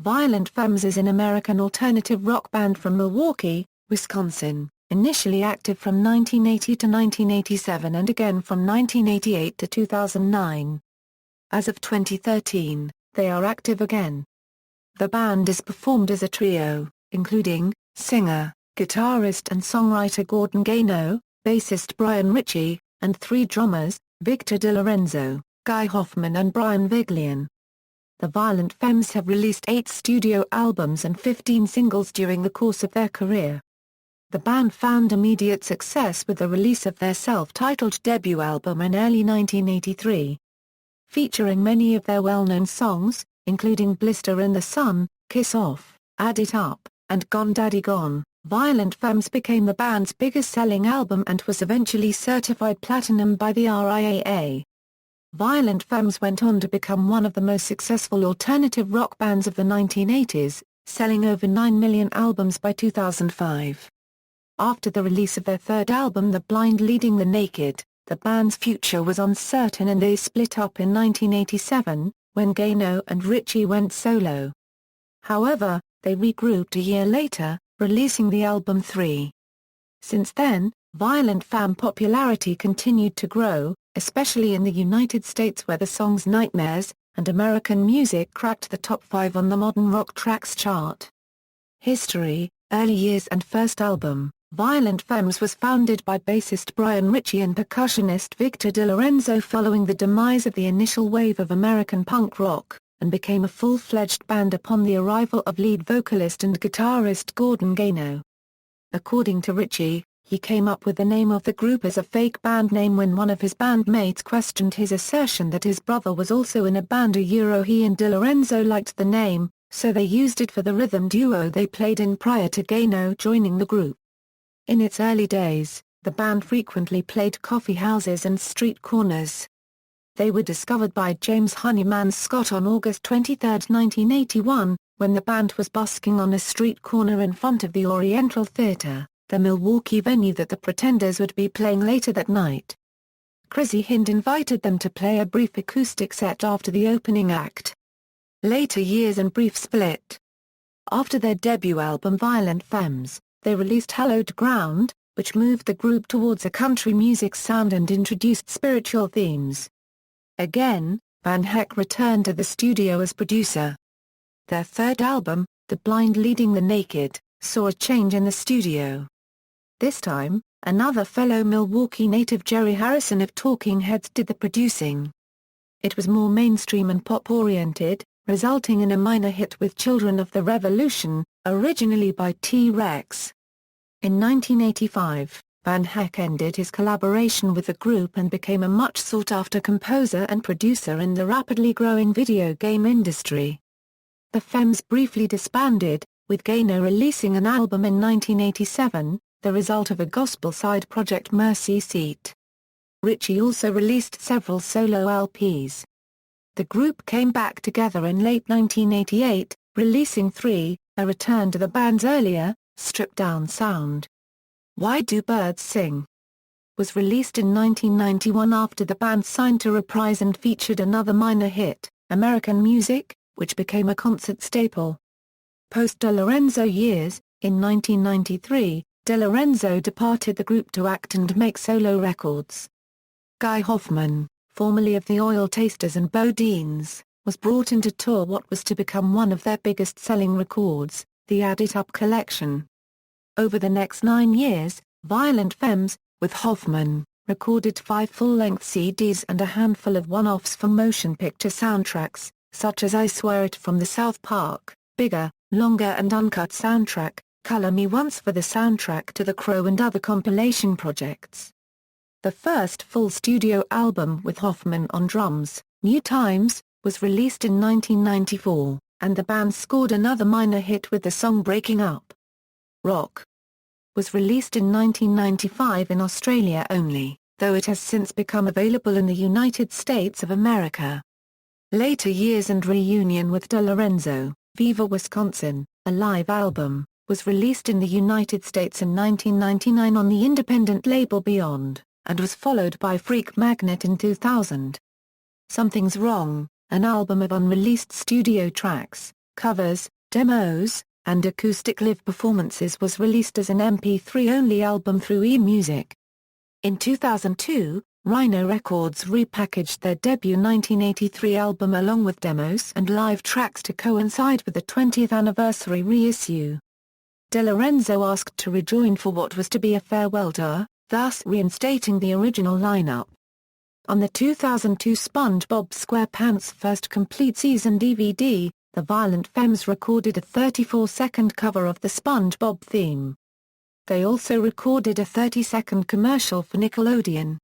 Violent Femmes is an American alternative rock band from Milwaukee, Wisconsin, initially active from 1980 to 1987 and again from 1988 to 2009. As of 2013, they are active again. The band is performed as a trio, including singer, guitarist and songwriter Gordon Gano, bassist Brian Ritchie, and three drummers, Victor DeLorenzo, Guy Hoffman and Brian Viglione. The Violent Femmes have released 8 studio albums and 15 singles during the course of their career. The band found immediate success with the release of their self-titled debut album in early 1983. Featuring many of their well-known songs, including Blister in the Sun, Kiss Off, Add It Up, and Gone Daddy Gone, Violent Femmes became the band's biggest-selling album and was eventually certified platinum by the RIAA. Violent Femmes went on to become one of the most successful alternative rock bands of the 1980s, selling over 9 million albums by 2005. After the release of their third album The Blind Leading the Naked, the band's future was uncertain and they split up in 1987, when Gano and Ritchie went solo. However, they regrouped a year later, releasing the album 3. Since then, Violent Femmes' popularity continued to grow, especially in the United States where the songs Nightmares and American Music cracked the top 5 on the Modern Rock Tracks chart. History, early years and first album. Violent Femmes was founded by bassist Brian Ritchie and percussionist Victor DeLorenzo following the demise of the initial wave of American punk rock, and became a full-fledged band upon the arrival of lead vocalist and guitarist Gordon Gano. According to Ritchie, he came up with the name of the group as a fake band name when one of his bandmates questioned his assertion that his brother was also in a band. He and DeLorenzo liked the name, so they used it for the rhythm duo they played in prior to Gano joining the group. In its early days, the band frequently played coffee houses and street corners. They were discovered by James Honeyman Scott on August 23, 1981, when the band was busking on a street corner in front of the Oriental Theatre, the Milwaukee venue that the Pretenders would be playing later that night. Chrissy Hind invited them to play a brief acoustic set after the opening act. Later years and brief split. After their debut album Violent Femmes, they released Hallowed Ground, which moved the group towards a country music sound and introduced spiritual themes. Again, Van Heck returned to the studio as producer. Their third album, The Blind Leading the Naked, saw a change in the studio. This time, another fellow Milwaukee native Jerry Harrison of Talking Heads did the producing. It was more mainstream and pop-oriented, resulting in a minor hit with Children of the Revolution, originally by T-Rex. In 1985, Van Heck ended his collaboration with the group and became a much sought-after composer and producer in the rapidly growing video game industry. The Femmes briefly disbanded, with Gano releasing an album in 1987, the result of a gospel side project Mercy Seat. Ritchie also released several solo LPs. The group came back together in late 1988, releasing 3, a return to the band's earlier, stripped-down sound. Why Do Birds Sing? Was released in 1991 after the band signed to Reprise and featured another minor hit, American Music, which became a concert staple. Post-DeLorenzo years, in 1993, DeLorenzo departed the group to act and make solo records. Guy Hoffman, formerly of the Oil Tasters and Bodines, was brought in to tour what was to become one of their biggest-selling records, the Add It Up collection. Over the next 9 years, Violent Femmes, with Hoffman, recorded 5 full-length CDs and a handful of one-offs for motion picture soundtracks, such as I Swear It from the South Park, Bigger, Longer and Uncut soundtrack, Color Me Once for the soundtrack to The Crow and other compilation projects. The first full studio album with Hoffman on drums, New Times, was released in 1994, and the band scored another minor hit with the song Breaking Up. Rock was released in 1995 in Australia only, though it has since become available in the United States of America. Later years and reunion with DeLorenzo, Viva Wisconsin, a live album, was released in the United States in 1999 on the independent label Beyond, and was followed by Freak Magnet in 2000. Something's Wrong, an album of unreleased studio tracks, covers, demos, and acoustic live performances was released as an MP3-only album through eMusic. In 2002, Rhino Records repackaged their debut 1983 album along with demos and live tracks to coincide with the 20th anniversary reissue. DeLorenzo asked to rejoin for what was to be a farewell tour, thus reinstating the original lineup. On the 2002 SpongeBob SquarePants' first complete season DVD, the Violent Femmes recorded a 34-second cover of the SpongeBob theme. They also recorded a 30-second commercial for Nickelodeon.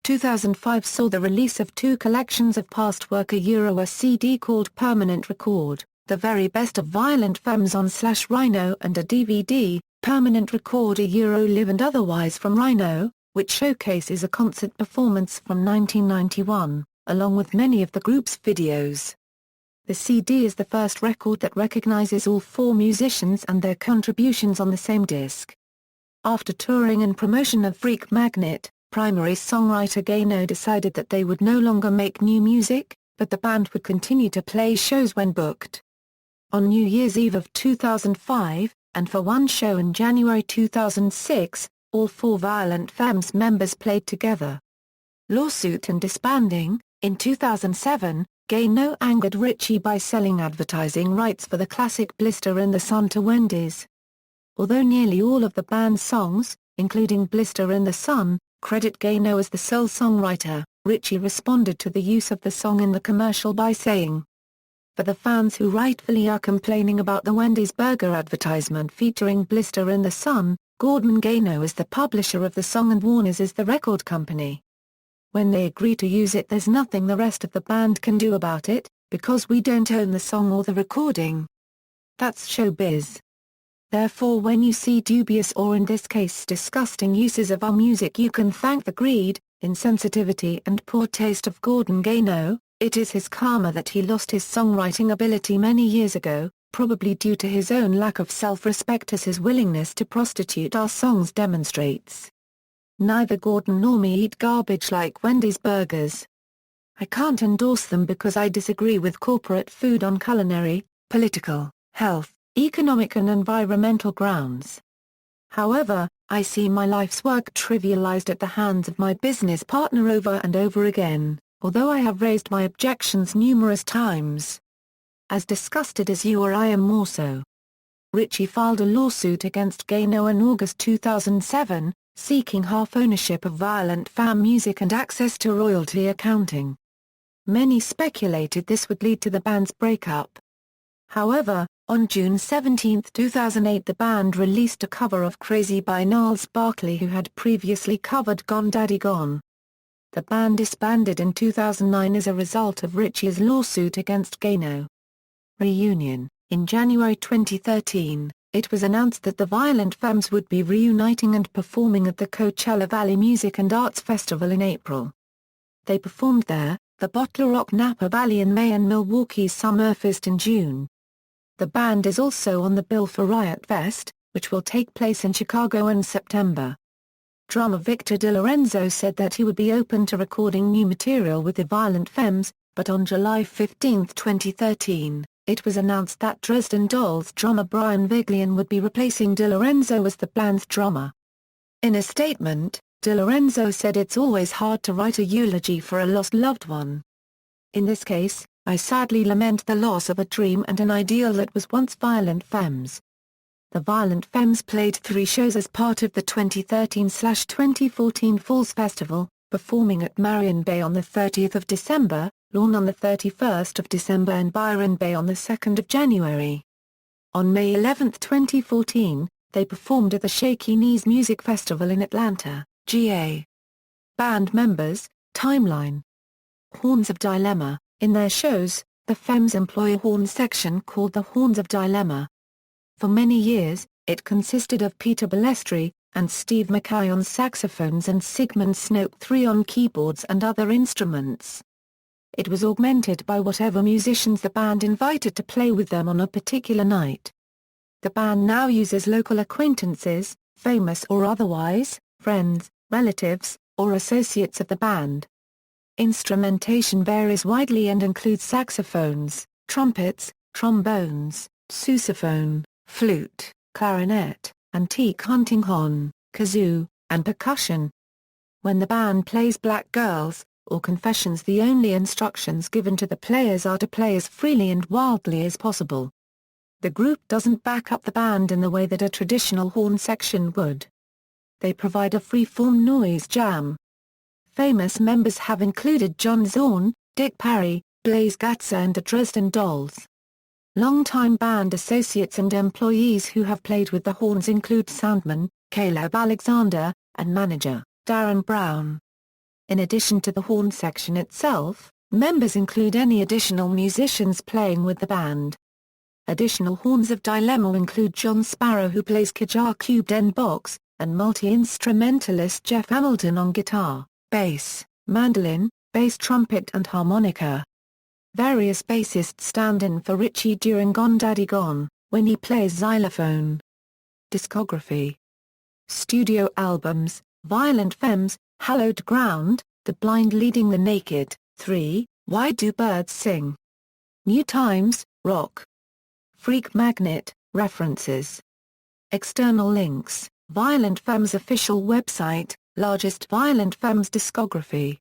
2005 saw the release of two collections of past work, a CD called Permanent Record, The Very Best of Violent Femmes on /Rhino, and a DVD, Permanent Record Live and Otherwise from Rhino, which showcases a concert performance from 1991, along with many of the group's videos. The CD is the first record that recognizes all four musicians and their contributions on the same disc. After touring and promotion of Freak Magnet, primary songwriter Gano decided that they would no longer make new music, but the band would continue to play shows when booked. On New Year's Eve of 2005, and for one show in January 2006, all four Violent Femmes members played together. Lawsuit and disbanding. In 2007, Gano angered Ritchie by selling advertising rights for the classic Blister in the Sun to Wendy's. Although nearly all of the band's songs, including Blister in the Sun, credit Gano as the sole songwriter, Ritchie responded to the use of the song in the commercial by saying, "For the fans who rightfully are complaining about the Wendy's burger advertisement featuring Blister in the Sun, Gordon Gano is the publisher of the song and Warner's is the record company. When they agree to use it, there's nothing the rest of the band can do about it, because we don't own the song or the recording. That's showbiz. Therefore, when you see dubious or in this case disgusting uses of our music, you can thank the greed, insensitivity and poor taste of Gordon Gano. It is his karma that he lost his songwriting ability many years ago, probably due to his own lack of self-respect, as his willingness to prostitute our songs demonstrates. Neither Gordon nor me eat garbage like Wendy's burgers. I can't endorse them because I disagree with corporate food on culinary, political, health, economic and environmental grounds. However, I see my life's work trivialized at the hands of my business partner over and over again, although I have raised my objections numerous times. As disgusted as you or I am more so." Ritchie filed a lawsuit against Gano in August 2007, seeking half ownership of Violent Femmes music and access to royalty accounting. Many speculated this would lead to the band's breakup. However, on June 17, 2008, the band released a cover of Crazy by Gnarls Barkley, who had previously covered Gone Daddy Gone. The band disbanded in 2009 as a result of Ritchie's lawsuit against Gano. Reunion. In January 2013, it was announced that the Violent Femmes would be reuniting and performing at the Coachella Valley Music and Arts Festival in April. They performed there, the Bottler Rock Napa Valley in May and Milwaukee's Summerfest in June. The band is also on the bill for Riot Fest, which will take place in Chicago in September. Drummer Victor DeLorenzo said that he would be open to recording new material with the Violent Femmes, but on July 15, 2013, it was announced that Dresden Dolls drummer Brian Viglione would be replacing DeLorenzo as the band's drummer. In a statement, DeLorenzo said, "It's always hard to write a eulogy for a lost loved one. In this case, I sadly lament the loss of a dream and an ideal that was once Violent Femmes." The Violent Femmes played 3 shows as part of the 2013/2014 Falls Festival, performing at Marion Bay on the 30th of December, Lawn on the 31st of December and Byron Bay on the 2nd of January. On May 11, 2014, they performed at the Shaky Knees Music Festival in Atlanta, GA. Band members, timeline. Horns of Dilemma. In their shows, the Femmes employ a horn section called the Horns of Dilemma. For many years, it consisted of Peter Balestri and Steve Mackay on saxophones and Sigmund Snoke III on keyboards and other instruments. It was augmented by whatever musicians the band invited to play with them on a particular night. The band now uses local acquaintances, famous or otherwise, friends, relatives, or associates of the band. Instrumentation varies widely and includes saxophones, trumpets, trombones, sousaphone, flute, clarinet, antique hunting horn, kazoo, and percussion. When the band plays Black Girls, or Confessions, the only instructions given to the players are to play as freely and wildly as possible. The group doesn't back up the band in the way that a traditional horn section would. They provide a free-form noise jam. Famous members have included John Zorn, Dick Parry, Blaze Gatza and the Dresden Dolls. Longtime band associates and employees who have played with the horns include soundman, Caleb Alexander, and manager, Darren Brown. In addition to the horn section itself, members include any additional musicians playing with the band. Additional horns of Dilemma include John Sparrow, who plays Kajar cubed end box, and multi-instrumentalist Jeff Hamilton on guitar, bass, mandolin, bass trumpet and harmonica. Various bassists stand in for Ritchie during Gone Daddy Gone, when he plays xylophone. Discography. Studio albums: Violent Femmes, Hallowed Ground, The Blind Leading the Naked, 3, Why Do Birds Sing? New Times, Rock. Freak Magnet, References. External links: Violent Femmes official website, largest Violent Femmes discography.